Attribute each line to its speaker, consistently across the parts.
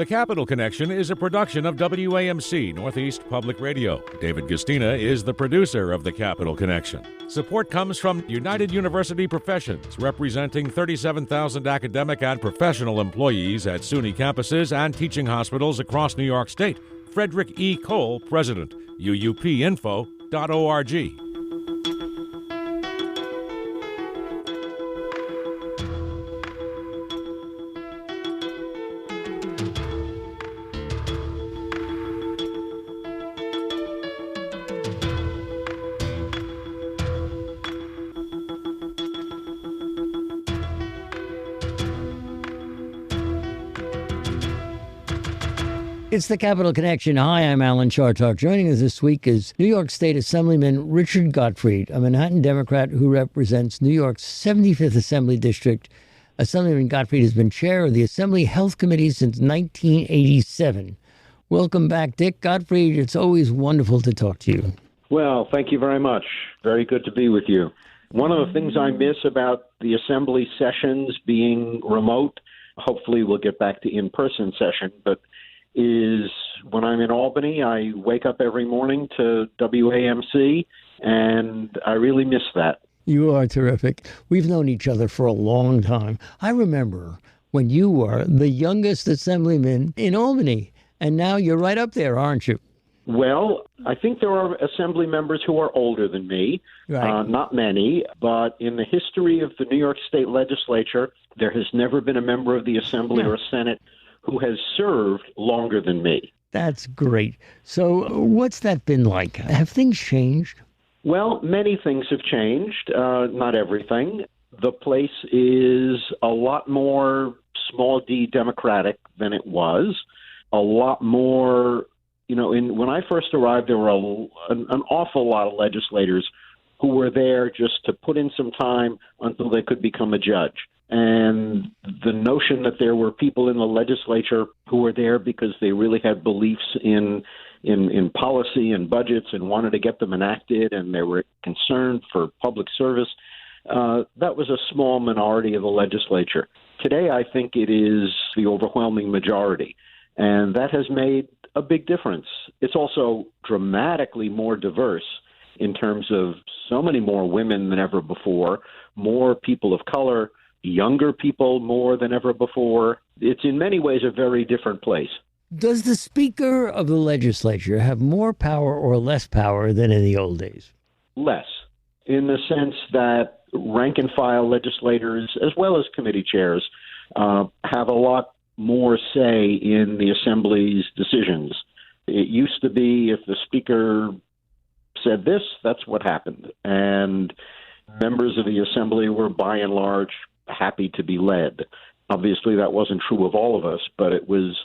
Speaker 1: The Capital Connection is a production of WAMC, Northeast Public Radio. David Gustina is the producer of The Capital Connection. Support comes from United University Professions, representing 37,000 academic and professional employees at SUNY campuses and teaching hospitals across New York State. Frederick E. Cole, President, uupinfo.org.
Speaker 2: It's the Capital Connection. Hi, I'm Alan Chartock. Joining us this week is New York State Assemblyman Richard Gottfried, a Manhattan Democrat who represents New York's 75th Assembly District. Assemblyman Gottfried has been chair of the Assembly Health Committee since 1987. Welcome back, Dick. Gottfried, it's always wonderful to talk to you.
Speaker 3: Well, thank you very much. Very good to be with you. One of the things I miss about the Assembly sessions being remote, hopefully we'll get back to in-person session, but is when I'm in Albany, I wake up every morning to WAMC, and I really miss that.
Speaker 2: You are terrific. We've known each other for a long time. I remember when you were the youngest assemblyman in Albany, and now you're right up there, aren't you?
Speaker 3: Well, I think there are Assembly members who are older than me,
Speaker 2: Right.
Speaker 3: Not many, but in the history of the New York State Legislature, there has never been a member of the Assembly or Senate who has served longer than me.
Speaker 2: That's great. So what's that been like? Have things changed?
Speaker 3: Well, many things have changed, not everything. The place is a lot more small d democratic than it was, a lot more, when I first arrived, there were an awful lot of legislators who were there just to put in some time until they could become a judge. And the notion that there were people in the legislature who were there because they really had beliefs in policy and budgets and wanted to get them enacted, and they were concerned for public service, that was a small minority of the legislature. Today, I think it is the overwhelming majority, and that has made a big difference. It's also dramatically more diverse in terms of so many more women than ever before, more people of color, younger people more than ever before. It's in many ways a very different place.
Speaker 2: Does the Speaker of the legislature have more power or less power than in the old days?
Speaker 3: Less, in the sense that rank-and-file legislators, as well as committee chairs, have a lot more say in the Assembly's decisions. It used to be if the Speaker said this, that's what happened. And members of the Assembly were, by and large, happy to be led. Obviously, that wasn't true of all of us, but it was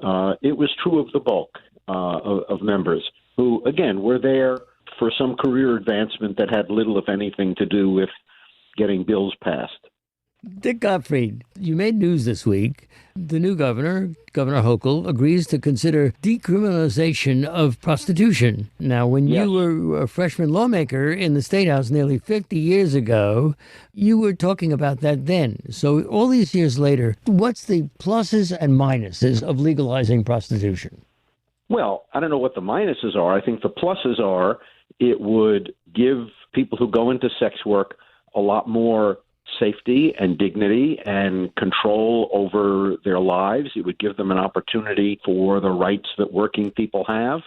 Speaker 3: true of the bulk of members who, again, were there for some career advancement that had little, if anything, to do with getting bills passed.
Speaker 2: Dick Gottfried, you made news this week. The new governor, Governor Hochul, agrees to consider decriminalization of prostitution. Now, when you were a freshman lawmaker in the State House nearly 50 years ago, you were talking about that then. So all these years later, what's the pluses and minuses of legalizing prostitution?
Speaker 3: Well, I don't know what the minuses are. I think the pluses are it would give people who go into sex work a lot more safety and dignity and control over their lives. It would give them an opportunity for the rights that working people have.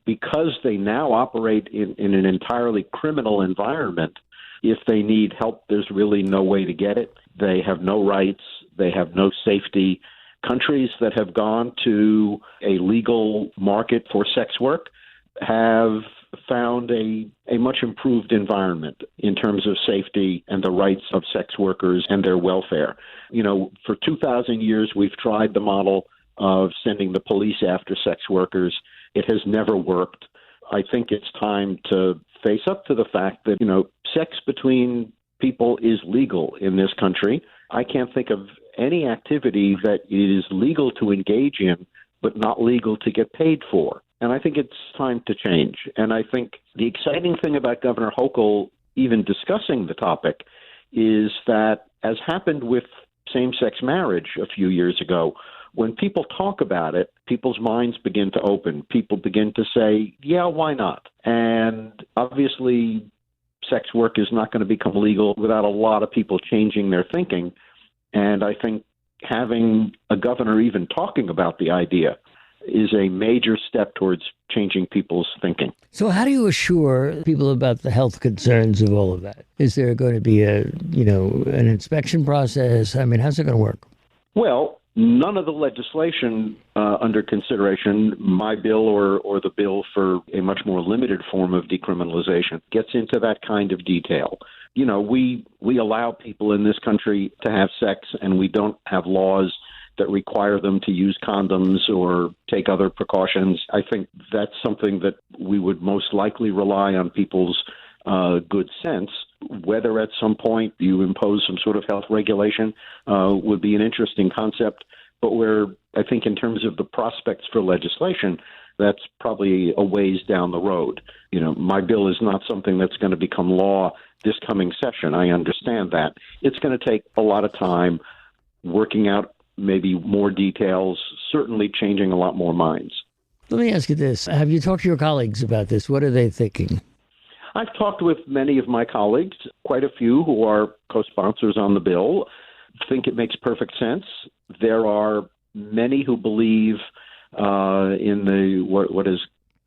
Speaker 3: Because they now operate in an entirely criminal environment, if they need help, there's really no way to get it. They have no rights. They have no safety. Countries that have gone to a legal market for sex work have found a much improved environment in terms of safety and the rights of sex workers and their welfare. For 2,000 years, we've tried the model of sending the police after sex workers. It has never worked. I think it's time to face up to the fact that, sex between people is legal in this country. I can't think of any activity that is legal to engage in, but not legal to get paid for. And I think it's time to change. And I think the exciting thing about Governor Hochul even discussing the topic is that, as happened with same-sex marriage a few years ago. When people talk about it, people's minds begin to open. People begin to say, yeah, why not? And obviously, sex work is not going to become legal without a lot of people changing their thinking. And I think having a governor even talking about the idea is a major step towards changing people's thinking.
Speaker 2: So how do you assure people about the health concerns of all of that? Is there going to be an inspection process? I mean, how's it going to work?
Speaker 3: Well, none of the legislation under consideration, my bill or the bill for a much more limited form of decriminalization, gets into that kind of detail. You know, we allow people in this country to have sex, and we don't have laws that require them to use condoms or take other precautions. I think that's something that we would most likely rely on people's good sense. Whether at some point you impose some sort of health regulation would be an interesting concept, but where I think in terms of the prospects for legislation, that's probably a ways down the road. You know, my bill is not something that's going to become law this coming session. I understand that. It's going to take a lot of time working out maybe more details, certainly changing a lot more minds.
Speaker 2: Let me ask you this. Have you talked to your colleagues about this? What are they thinking?
Speaker 3: I've talked with many of my colleagues, quite a few who are co-sponsors on the bill, think it makes perfect sense. There are many who believe in the what has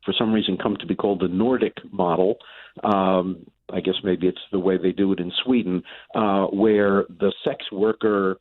Speaker 3: for some reason come to be called the Nordic model. I guess maybe it's the way they do it in Sweden, where the sex worker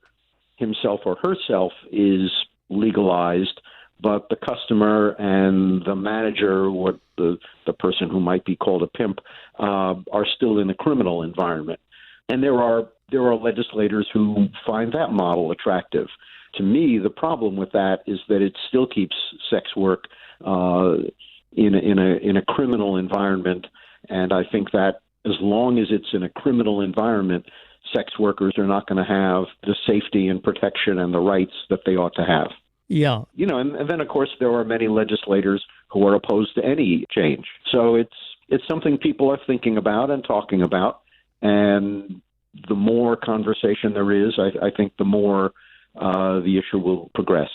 Speaker 3: himself or herself is legalized, but the customer and the manager, what the person who might be called a pimp, are still in a criminal environment. And there are legislators who find that model attractive. To me, the problem with that is that it still keeps sex work in a criminal environment, and I think that as long as it's in a criminal environment, sex workers are not going to have the safety and protection and the rights that they ought to have.
Speaker 2: Yeah.
Speaker 3: You know, and then, of course, there are many legislators who are opposed to any change. So it's something people are thinking about and talking about. And the more conversation there is, I think the more the issue will progress.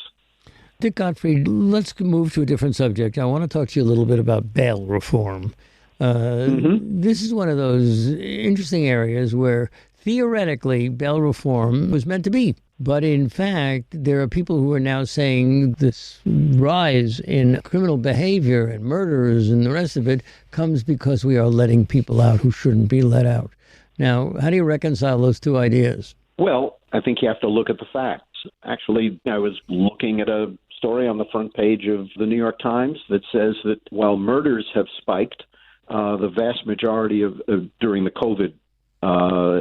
Speaker 2: Dick Gottfried, let's move to a different subject. I want to talk to you a little bit about bail reform. This is one of those interesting areas where theoretically bail reform was meant to be. But in fact, there are people who are now saying this rise in criminal behavior and murders and the rest of it comes because we are letting people out who shouldn't be let out. Now, how do you reconcile those two ideas?
Speaker 3: Well, I think you have to look at the facts. Actually, I was looking at a story on the front page of the New York Times that says that while murders have spiked, the vast majority of during the COVID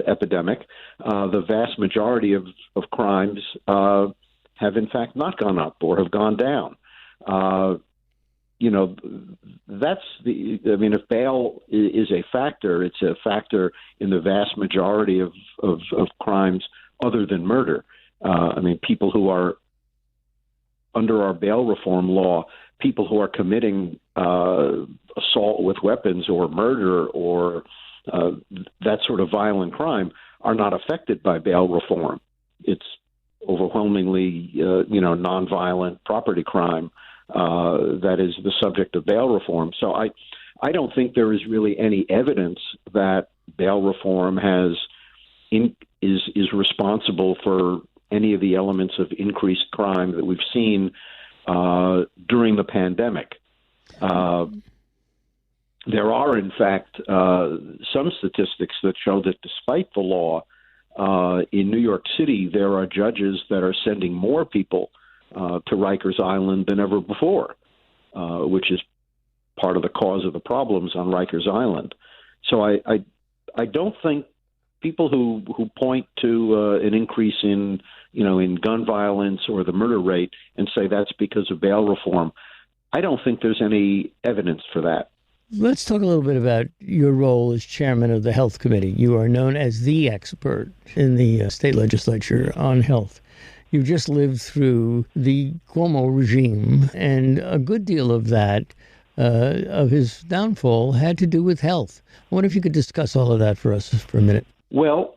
Speaker 3: epidemic, the vast majority of crimes have in fact not gone up or have gone down. You know, if bail is a factor, it's a factor in the vast majority of crimes other than murder. People who are under our bail reform law, people who are committing assault with weapons or murder or that sort of violent crime are not affected by bail reform. It's overwhelmingly, nonviolent property crime that is the subject of bail reform. So I don't think there is really any evidence that bail reform is responsible for any of the elements of increased crime that we've seen during the pandemic. There are, in fact, some statistics that show that despite the law, in New York City, there are judges that are sending more people to Rikers Island than ever before, which is part of the cause of the problems on Rikers Island. So I don't think people who point to an increase in gun violence or the murder rate and say that's because of bail reform, I don't think there's any evidence for that.
Speaker 2: Let's talk a little bit about your role as chairman of the Health Committee. You are known as the expert in the state legislature on health. You've just lived through the Cuomo regime, and a good deal of that, of his downfall, had to do with health. I wonder if you could discuss all of that for us for a minute.
Speaker 3: Well,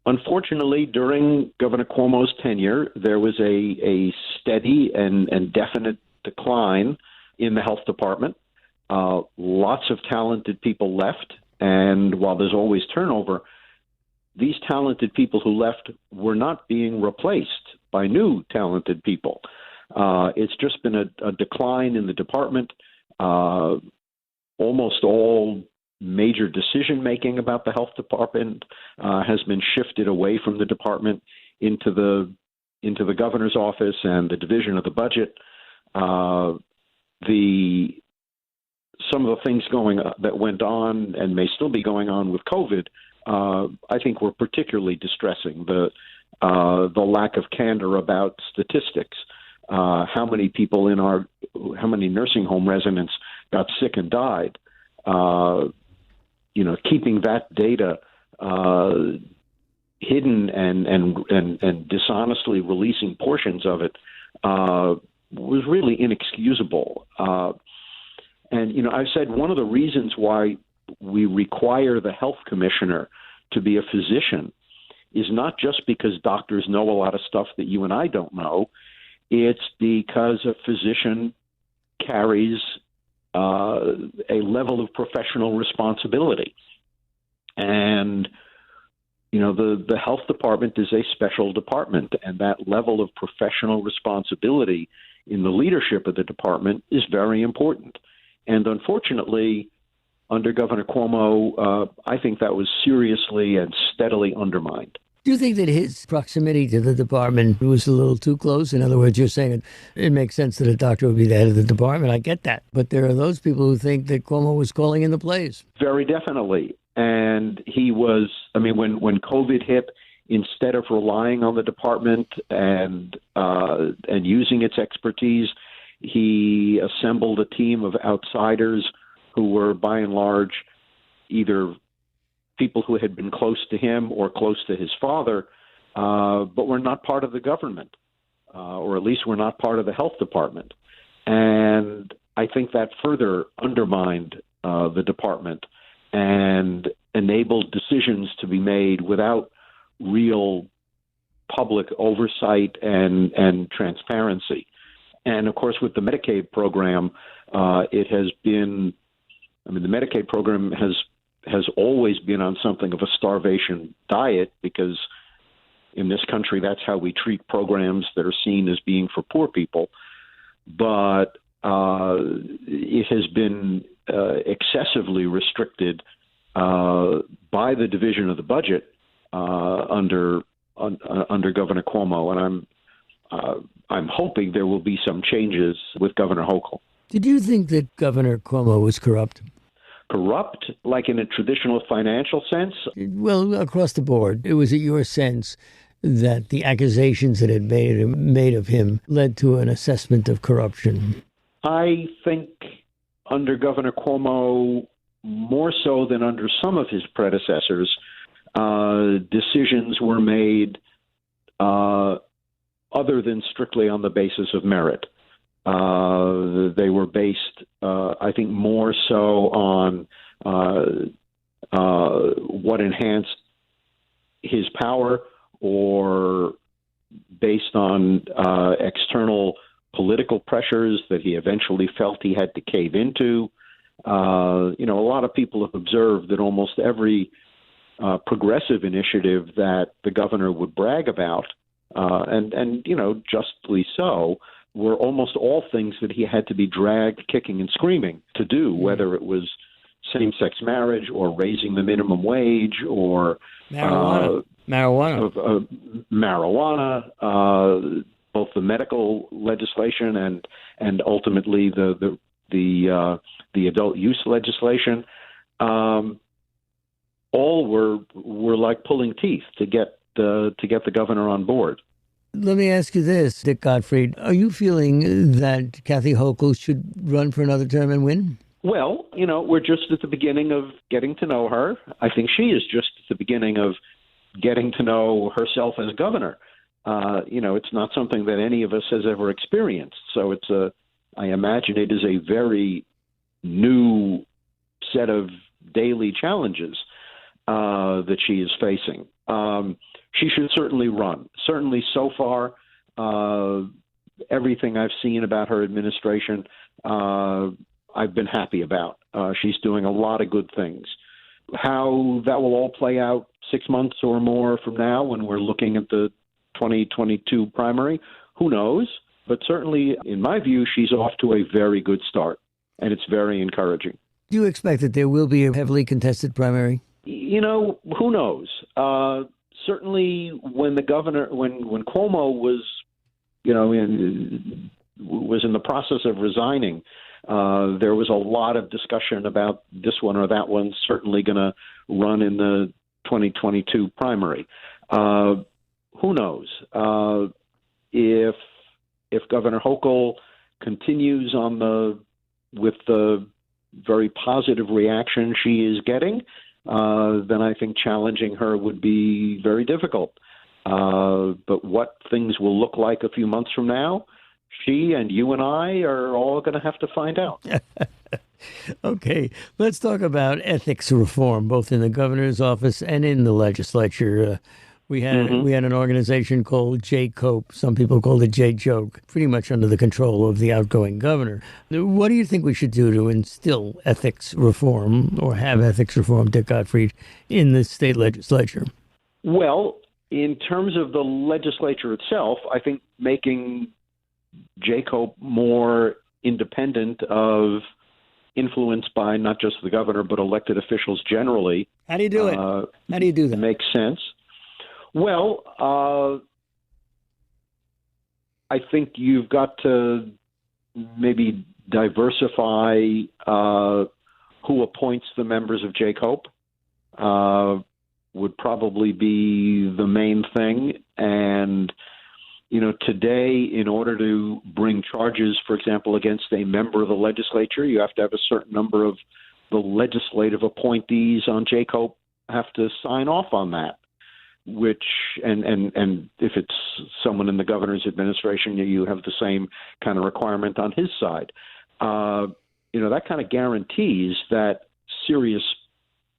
Speaker 3: unfortunately, during Governor Cuomo's tenure, there was a steady and definite decline in the health department. Lots of talented people left, and while there's always turnover, these talented people who left were not being replaced by new talented people. It's just been a decline in the department. Almost all major decision-making about the health department has been shifted away from the department into the governor's office and the division of the budget. Some of the things that went on and may still be going on with COVID, I think were particularly distressing. The lack of candor about statistics, how many people how many nursing home residents got sick and died. Keeping that data hidden and dishonestly releasing portions of it was really inexcusable. And I've said one of the reasons why we require the health commissioner to be a physician is not just because doctors know a lot of stuff that you and I don't know. It's because a physician carries a level of professional responsibility. And, the health department is a special department, and that level of professional responsibility in the leadership of the department is very important. And unfortunately, under Governor Cuomo, I think that was seriously and steadily undermined.
Speaker 2: Do you think that his proximity to the department was a little too close? In other words, you're saying it makes sense that a doctor would be the head of the department. I get that. But there are those people who think that Cuomo was calling in the plays.
Speaker 3: Very definitely. And he was, when COVID hit, instead of relying on the department and using its expertise, he assembled a team of outsiders who were, by and large, either people who had been close to him or close to his father, but were not part of the government, or at least were not part of the health department. And I think that further undermined the department and enabled decisions to be made without real public oversight and transparency. And, of course, with the Medicaid program, it has been – the Medicaid program has always been on something of a starvation diet because in this country that's how we treat programs that are seen as being for poor people. But it has been excessively restricted by the division of the budget under Governor Cuomo, and I'm hoping there will be some changes with Governor Hochul.
Speaker 2: Did you think that Governor Cuomo was corrupt?
Speaker 3: Corrupt, like in a traditional financial sense?
Speaker 2: Well, across the board. Was it your sense that the accusations that had made of him led to an assessment of corruption?
Speaker 3: I think under Governor Cuomo, more so than under some of his predecessors, decisions were made other than strictly on the basis of merit. They were based, I think, more so on what enhanced his power or based on external political pressures that he eventually felt he had to cave into. A lot of people have observed that almost every progressive initiative that the governor would brag about, and justly so, were almost all things that he had to be dragged kicking and screaming to do, whether it was same-sex marriage or raising the minimum wage or
Speaker 2: marijuana,
Speaker 3: both the medical legislation and ultimately the adult use legislation. All were like pulling teeth to get the governor on board.
Speaker 2: Let me ask you this, Dick Gottfried. Are you feeling that Kathy Hochul should run for another term and win?
Speaker 3: Well, we're just at the beginning of getting to know her. I think she is just at the beginning of getting to know herself as governor. It's not something that any of us has ever experienced. So I imagine it is a very new set of daily challenges that she is facing. She should certainly run. Certainly so far, everything I've seen about her administration, I've been happy about. She's doing a lot of good things. How that will all play out 6 months or more from now when we're looking at the 2022 primary, who knows? But certainly, in my view, she's off to a very good start, and it's very encouraging.
Speaker 2: Do you expect that there will be a heavily contested primary?
Speaker 3: You know, who knows? Certainly, when the governor, when Cuomo was, was in the process of resigning, there was a lot of discussion about this one or that one certainly going to run in the 2022 primary. Who knows? If Governor Hochul continues with the very positive reaction she is getting, then I think challenging her would be very difficult. But what things will look like a few months from now, she and you and I are all going to have to find out.
Speaker 2: Okay, let's talk about ethics reform, both in the governor's office and in the legislature. We had an organization called J-COPE. Some people called it J-Joke, pretty much under the control of the outgoing governor. What do you think we should do to instill ethics reform or have ethics reform, Dick Gottfried, in the state legislature?
Speaker 3: Well, in terms of the legislature itself, I think making J-COPE more independent of influence by not just the governor, but elected officials generally.
Speaker 2: How do you do it? How do you do that?
Speaker 3: Makes sense. Well, I think you've got to maybe diversify who appoints the members of J-COPE. Would probably be the main thing. And, today, in order to bring charges, for example, against a member of the legislature, you have to have a certain number of the legislative appointees on J-COPE have to sign off on that. Which and if it's someone in the governor's administration, you have the same kind of requirement on his side. That kind of guarantees that serious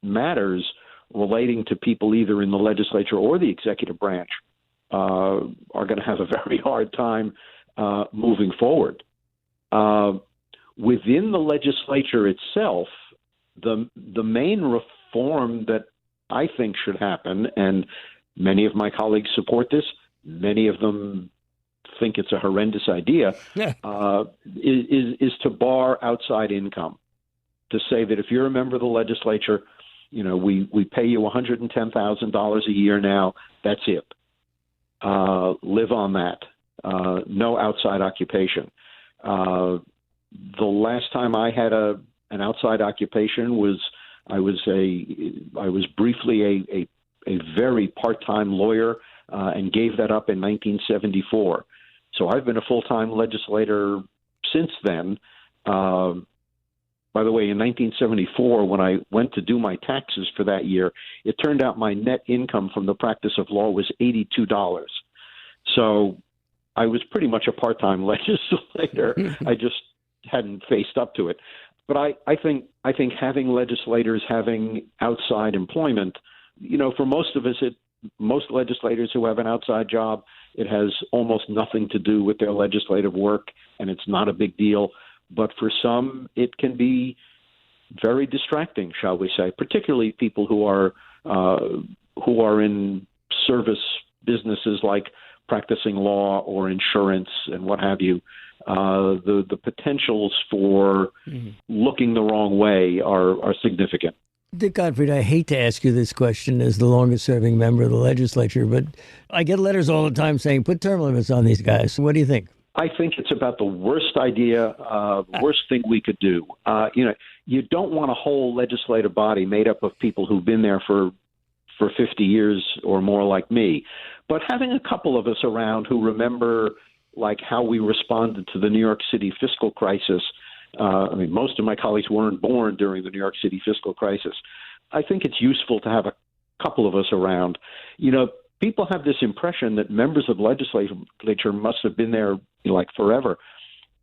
Speaker 3: matters relating to people either in the legislature or the executive branch are going to have a very hard time moving forward. Within the legislature itself, the main reform that I think should happen, and many of my colleagues support this, many of them think it's a horrendous idea, is to bar outside income. To say that if you're a member of the legislature, we pay you $110,000 a year now, that's it. Live on that. No outside occupation. The last time I had an outside occupation was I was briefly a very part-time lawyer and gave that up in 1974. So I've been a full-time legislator since then. By the way, in 1974, when I went to do my taxes for that year, it turned out my net income from the practice of law was $82. So I was pretty much a part-time legislator. I just hadn't faced up to it. But I think having legislators having outside employment, for most of us, most legislators who have an outside job, it has almost nothing to do with their legislative work, and it's not a big deal. But for some, it can be very distracting, shall we say, particularly people who are in service businesses like practicing law or insurance and what have you. The potentials for looking the wrong way are significant.
Speaker 2: Dick Gottfried, I hate to ask you this question as the longest-serving member of the legislature, but I get letters all the time saying, put term limits on these guys. What do you think?
Speaker 3: I think it's about the worst idea, worst thing we could do. You don't want a whole legislative body made up of people who've been there for 50 years or more like me. But having a couple of us around who remember like how we responded to the New York City fiscal crisis. Most of my colleagues weren't born during the New York City fiscal crisis. I think it's useful to have a couple of us around. People have this impression that members of the legislature must have been there like forever.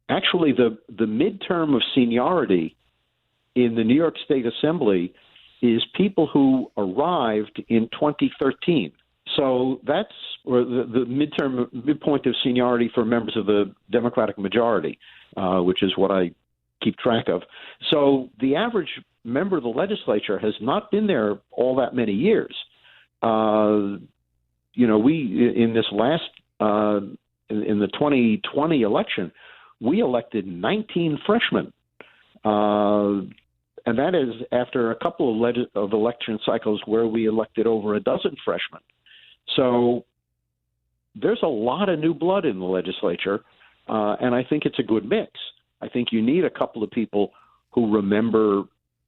Speaker 3: Actually, the midterm of seniority in the New York State Assembly is people who arrived in 2013. So that's or the midpoint of seniority for members of the Democratic majority, which is what I keep track of. So the average member of the legislature has not been there all that many years. We in this last in the 2020 election, we elected 19 freshmen, and that is after a couple of election cycles where we elected over a dozen freshmen. So there's a lot of new blood in the legislature, and I think it's a good mix. I think you need a couple of people who remember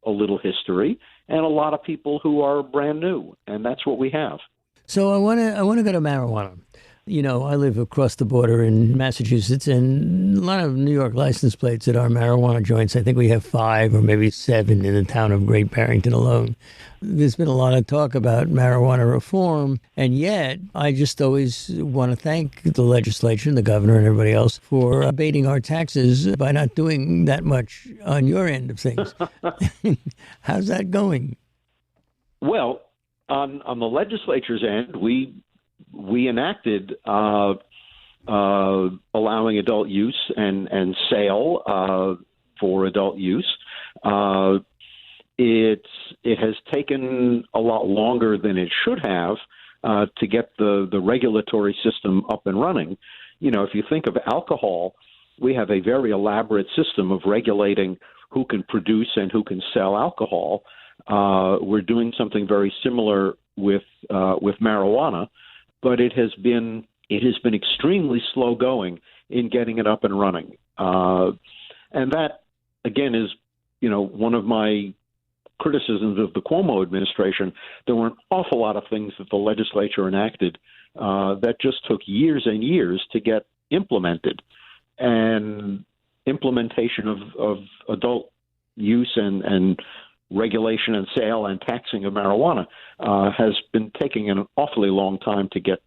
Speaker 3: a little history and a lot of people who are brand new, and that's what we have.
Speaker 2: So I want to go to marijuana. I live across the border in Massachusetts, and a lot of New York license plates that are marijuana joints. I think we have 5 or maybe 7 in the town of Great Barrington alone. There's been a lot of talk about marijuana reform, and yet I just always want to thank the legislature and the governor and everybody else for abating our taxes by not doing that much on your end of things. How's that going?
Speaker 3: Well, on the legislature's end, we enacted allowing adult use and sale for adult use. It has taken a lot longer than it should have to get the regulatory system up and running. If you think of alcohol, we have a very elaborate system of regulating who can produce and who can sell alcohol. We're doing something very similar with marijuana, but it has been extremely slow going in getting it up and running. And that, again, is one of my criticisms of the Cuomo administration. There were an awful lot of things that the legislature enacted that just took years and years to get implemented. And implementation of adult use and regulation and sale and taxing of marijuana has been taking an awfully long time to get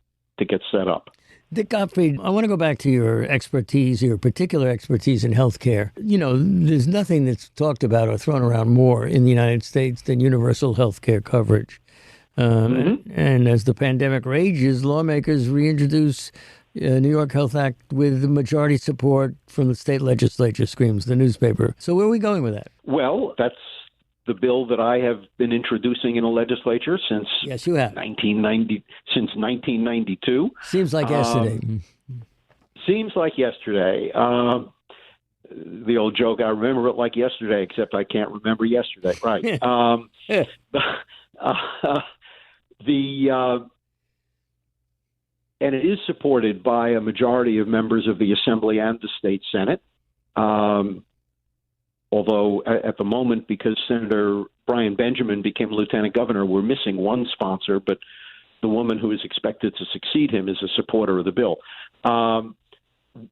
Speaker 3: set up.
Speaker 2: Dick Gottfried, I want to go back to your expertise, your particular expertise in healthcare. There's nothing that's talked about or thrown around more in the United States than universal healthcare coverage. And as the pandemic rages, lawmakers reintroduce New York Health Act with majority support from the state legislature, screams the newspaper. So where are we going with that?
Speaker 3: Well, that's the bill that I have been introducing in the legislature since 1992.
Speaker 2: Seems like yesterday.
Speaker 3: Seems like yesterday. The old joke, I remember it like yesterday, except I can't remember yesterday. Right. And it is supported by a majority of members of the Assembly and the state Senate. Although at the moment, because Senator Brian Benjamin became lieutenant governor, we're missing one sponsor, but the woman who is expected to succeed him is a supporter of the bill.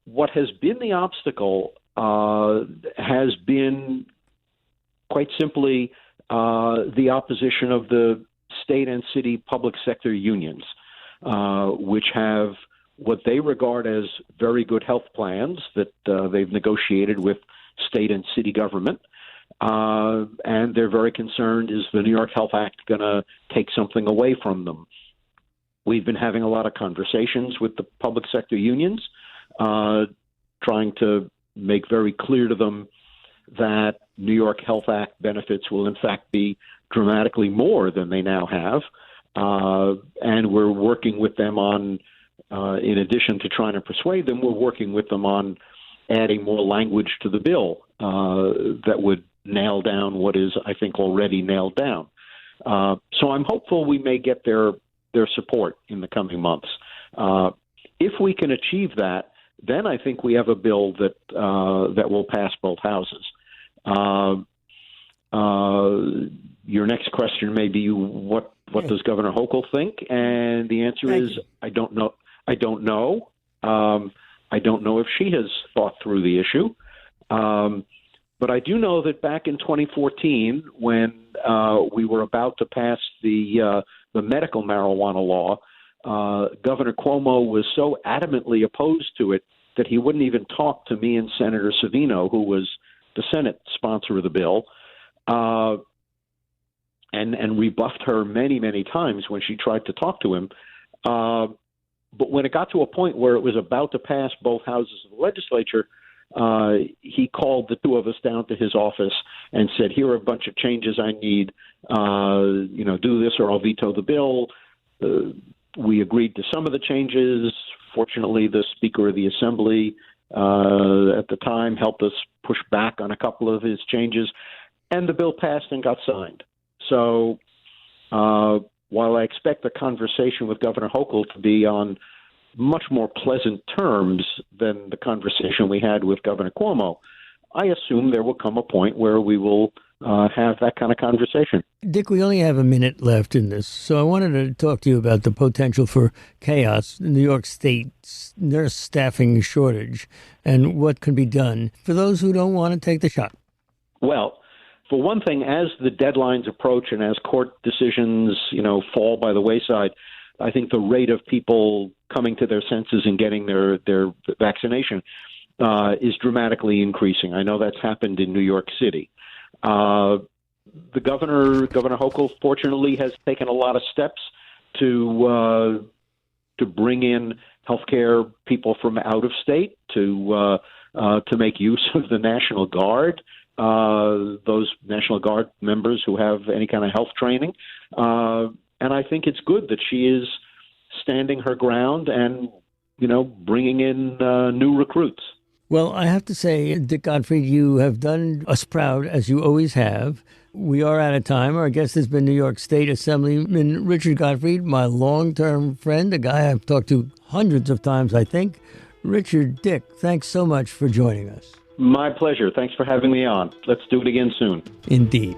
Speaker 3: What has been the obstacle has been, quite simply, the opposition of the state and city public sector unions, which have what they regard as very good health plans that they've negotiated with state and city government, and they're very concerned, is the New York Health Act going to take something away from them? We've been having a lot of conversations with the public sector unions, trying to make very clear to them that New York Health Act benefits will in fact be dramatically more than they now have, and we're working with them on, in addition to trying to persuade them, we're working with them on adding more language to the bill that would nail down what is, I think, already nailed down. So I'm hopeful we may get their support in the coming months. If we can achieve that, then I think we have a bill that will pass both houses. Your next question may be, what does Governor Hochul think? And the answer is, I don't know. I don't know if she has thought through the issue. But I do know that back in 2014, when we were about to pass the medical marijuana law, Governor Cuomo was so adamantly opposed to it that he wouldn't even talk to me and Senator Savino, who was the Senate sponsor of the bill, and rebuffed her many, many times when she tried to talk to him. But when it got to a point where it was about to pass both houses of the legislature, he called the two of us down to his office and said, here are a bunch of changes I need. Do this or I'll veto the bill. We agreed to some of the changes. Fortunately, the Speaker of the Assembly at the time helped us push back on a couple of his changes, and the bill passed and got signed. So while I expect the conversation with Governor Hochul to be on much more pleasant terms than the conversation we had with Governor Cuomo, I assume there will come a point where we will have that kind of conversation.
Speaker 2: Dick, we only have a minute left in this, so I wanted to talk to you about the potential for chaos in New York State's nurse staffing shortage and what can be done for those who don't want to take the shot.
Speaker 3: Well, for one thing, as the deadlines approach and as court decisions, fall by the wayside, I think the rate of people coming to their senses and getting their vaccination is dramatically increasing. I know that's happened in New York City. The Governor Hochul, fortunately, has taken a lot of steps to bring in healthcare people from out of state to make use of the National Guard, those National Guard members who have any kind of health training. And I think it's good that she is standing her ground and, bringing in new recruits.
Speaker 2: Well, I have to say, Dick Gottfried, you have done us proud, as you always have. We are out of time. Our guest has been New York State Assemblyman Richard Gottfried, my long-term friend, a guy I've talked to hundreds of times, I think. Richard, Dick, thanks so much for joining us.
Speaker 3: My pleasure. Thanks for having me on. Let's do it again soon.
Speaker 2: Indeed.